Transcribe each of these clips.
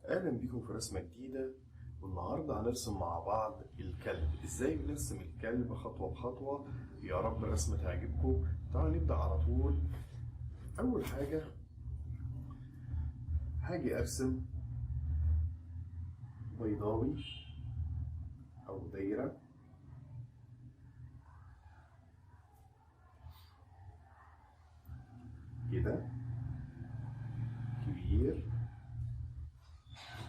اهلا بيكم في رسمة جديدة. والنهاردة هنرسم مع بعض الكلب. ازاي بنرسم الكلب خطوة بخطوة؟ يا رب الرسمة تعجبكم. تعالوا نبدأ على طول. اول حاجة هاجي ارسم بيضاوي او دايرة كده كبير،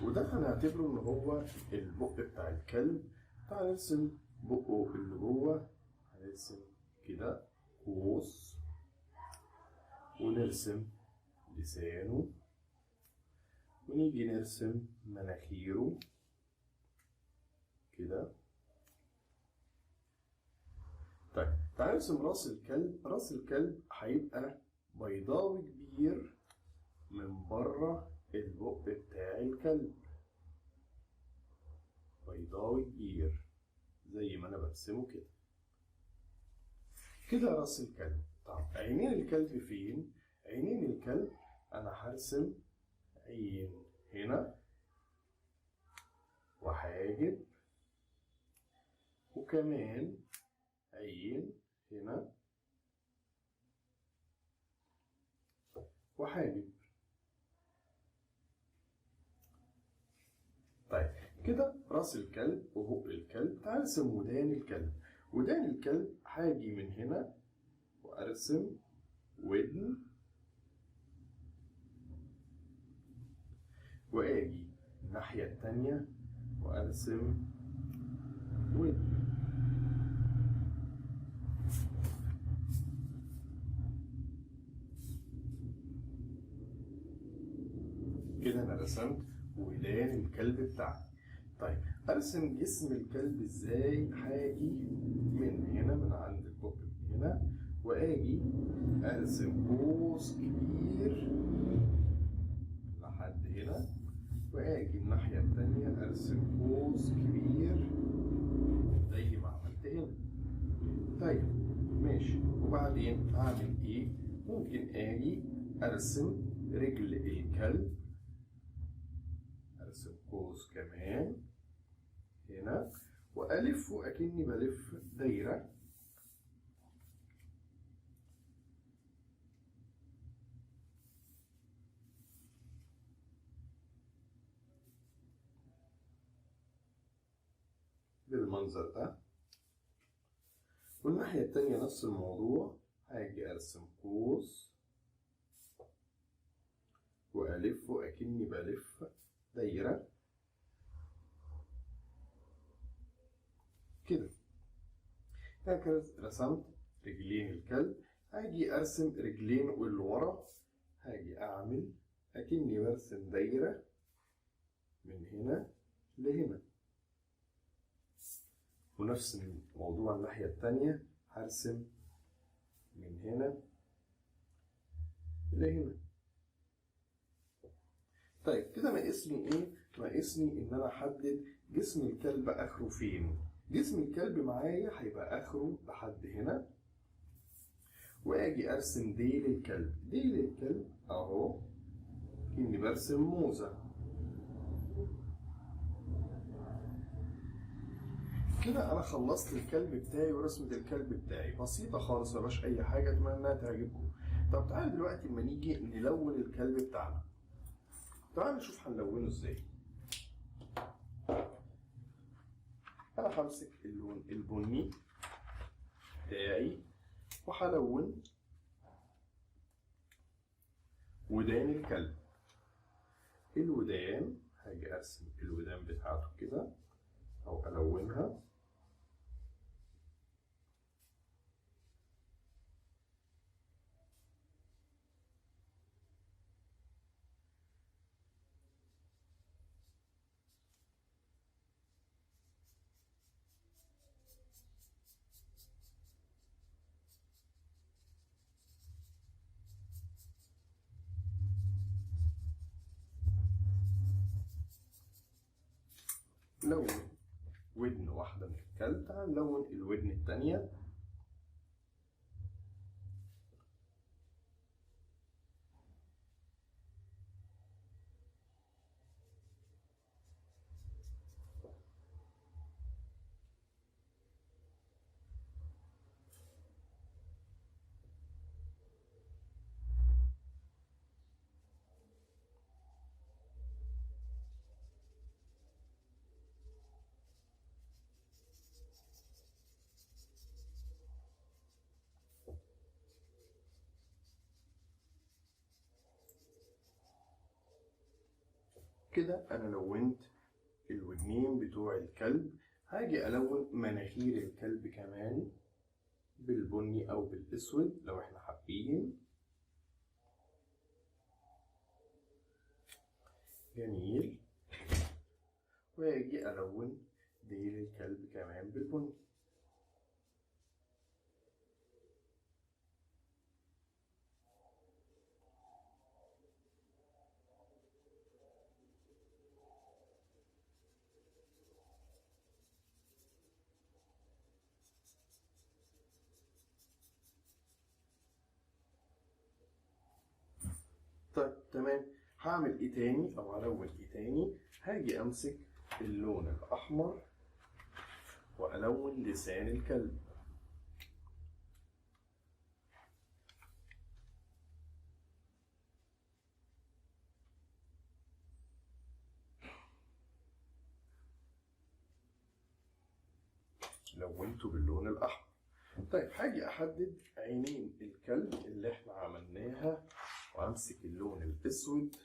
وده هنعتبره ان هو البق بتاع الكلب. تعال نرسم بقه اللي جوه. هنرسم كده قوس، ونرسم لسانه، ونيجي نرسم مناخيره كده. طيب تعال نرسم راس الكلب. راس الكلب هيبقى بيضاوي كبير من بره البق بتاع الكلب، بيضاوي كبير زي ما انا برسمه كده. كده راس الكلب. طب عينين الكلب فين؟ عينين الكلب انا هرسم عين هنا وحاجب، وكمان عين هنا وحاجب. طيب كده راس الكلب وبق الكلب. تعال نرسم ودان الكلب. ودان الكلب هاجي من هنا وارسم ودن، واجي الناحية التانية وارسم ودن. كده انا رسمت ودان الكلب بتاعي. طيب ارسم جسم الكلب ازاي؟ هاجي من هنا من عند البق من هنا، واجي ارسم قوس كبير لحد هنا، واجي الناحية التانية ارسم قوس كبير زي ما عملت هنا. طيب ماشي، وبعدين اعمل ايه؟ ممكن اجي ارسم رجل الكلب، ارسم قوس كمان هنا، والف اكني بلف دايره. بالمنظر ده. والناحيه التانيه نفس الموضوع، هاجي ارسم قوس والف اكني بلف دايره كده. هكذا رسمت رجلين الكلب. هاجي ارسم رجلين اللي ورا، هاجي اعمل اكني برسم دايره من هنا لهنا. ونفس الموضوع الناحية التانية، هرسم من هنا لهنا. طيب كده ناقصني ايه؟ ناقصني ان انا احدد جسم الكلب اخره فين. جسم الكلب معايا هيبقى اخره لحد هنا، واجي ارسم ديل الكلب. ديل الكلب اهو كأني برسم موزة كده. انا خلصت الكلب بتاعي ورسمة الكلب بتاعي بسيطة خالص، مفيهاش اي حاجة. اتمنى انها تعجبكم. طب تعالى دلوقتي اما نيجي نلون الكلب بتاعنا. تعالى نشوف هنلونه ازاي. انا همسك اللون البني بتاعي وهلون ودان الكلب. الودان هاجي ارسم الودان بتاعته كده او الونها. لون ودن واحدة من الكلب. تعال نلون الودن التانية. كده أنا لونت الودنين بتوع الكلب. هاجي ألون مناخير الكلب كمان بالبني أو بالأسود لو احنا حابين. جميل. وأجي ألون ديل الكلب كمان بالبني. طيب تمام. هعمل ايه تاني او هلون ايه تاني؟ هاجي امسك اللون الاحمر والون لسان الكلب. لونته باللون الاحمر. طيب هاجي احدد عينين الكلب اللي احنا عملناها وامسك اللون الاسود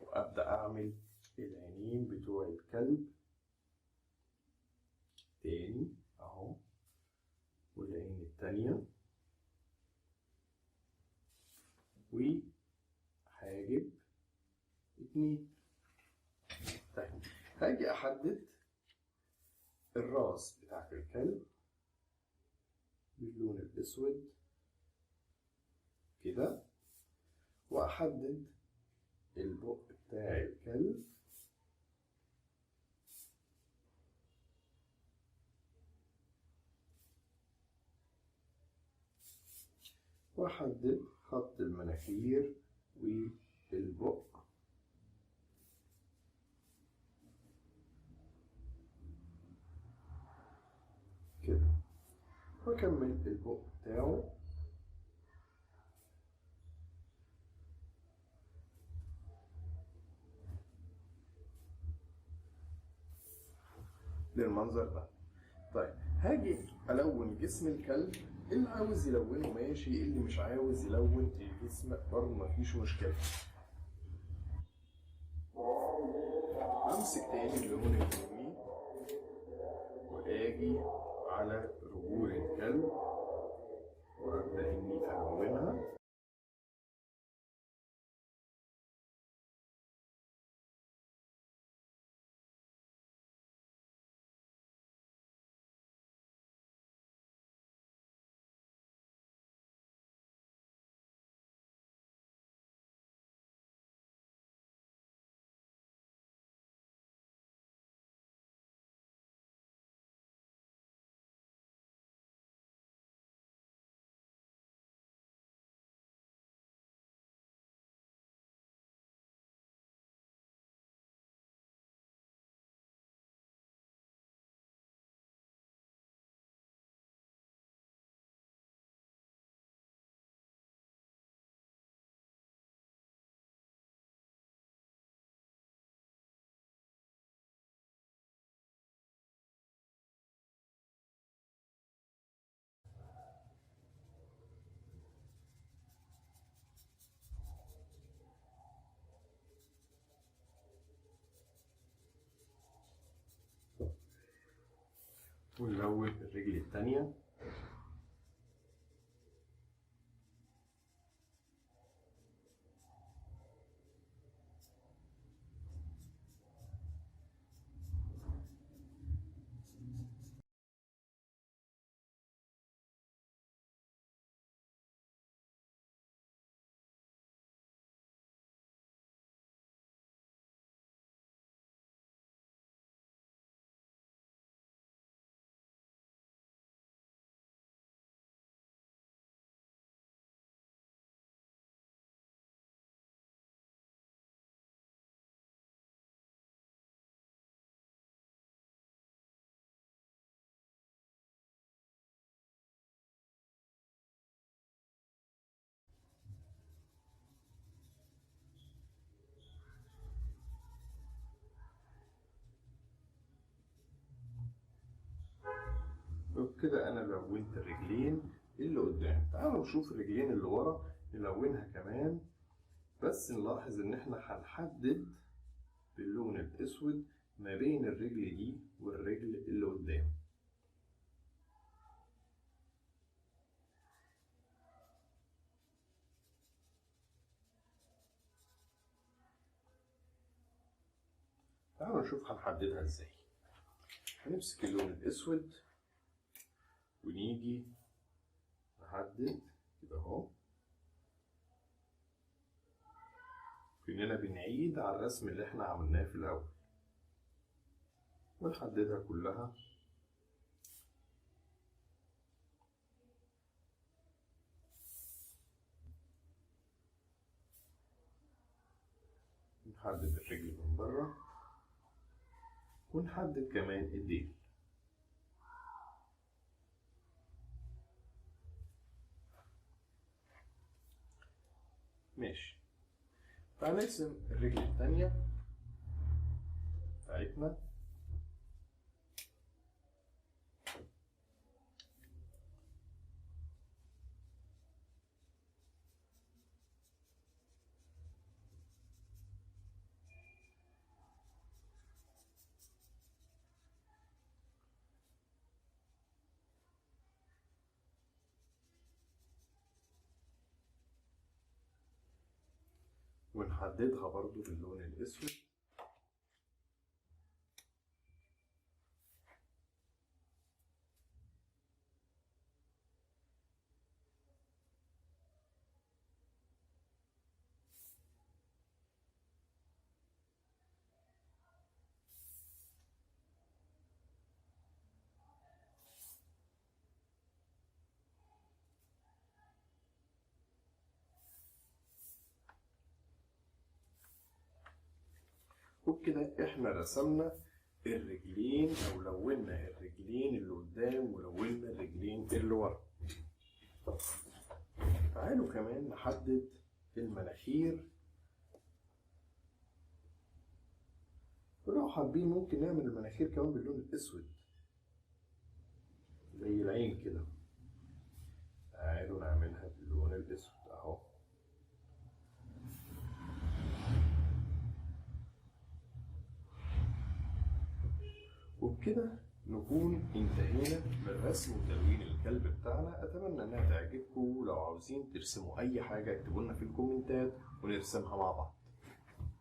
وابدا اعمل العينين بتوع الكلب تاني اهو، والعين التانية، وحاجب اتنين. طيب هاجي احدد الراس بتاعت الكلب باللون الاسود كده، واحدد البق بتاع الكلب واحدد خط المناخير والبق كده، واكمل البق بتاعه للمنظر ده. طيب هاجي الون جسم الكلب، اللي عاوز يلونه ماشي، اللي مش عاوز يلون الجسم برضه مفيش مشكله. امسك تاني اللون البني واجي على رجول الكلب وابدا اني الونها. ونلون الرجل التانية. وبكده انا لونت الرجلين اللي قدام. تعالوا نشوف الرجلين اللي ورا نلونها كمان بس نلاحظ ان احنا هنحدد باللون الاسود ما بين الرجل دي والرجل اللي قدام. تعالوا نشوف هنحددها ازاي. هنمسك اللون الاسود ونيجي نحدد كده اهو، كأننا بنعيد على الرسم اللي احنا عملناه في الاول، ونحددها كلها. نحدد الرجل من بره، ونحدد كمان الديل. ماشي. فهنرسم الرجل التانية بتاعتنا. ونحددها برضو باللون الأسود. وبكده احنا رسمنا الرجلين، او لونا الرجلين اللي قدام ولونا الرجلين اللي ورا. تعالوا كمان نحدد المناخير، ولو حابين ممكن نعمل المناخير كمان باللون الاسود زي العين كده. تعالوا نعملها باللون الاسود اهو. وبكده نكون انتهينا من رسم وتلوين الكلب بتاعنا. اتمنى انها تعجبكم، ولو عاوزين ترسموا اي حاجة اكتبوا لنا في الكومنتات ونرسمها مع بعض.